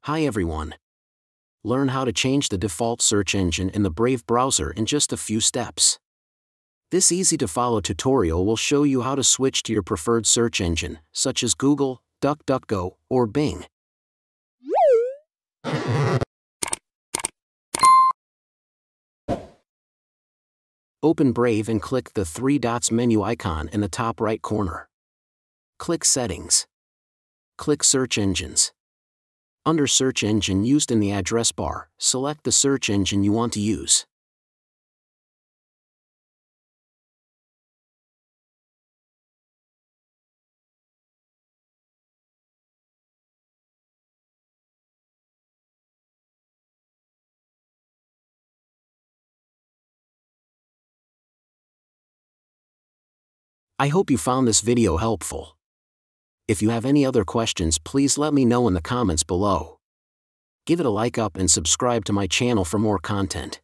Hi everyone. Learn how to change the default search engine in the Brave browser in just a few steps. This easy-to-follow tutorial will show you how to switch to your preferred search engine, such as Google, DuckDuckGo, or Bing. Open Brave and click the three dots menu icon in the top right corner. Click Settings. Click Search Engines. Under Search Engine used in the address bar, select the search engine you want to use. I hope you found this video helpful. If you have any other questions, please let me know in the comments below. Give it a like up and subscribe to my channel for more content.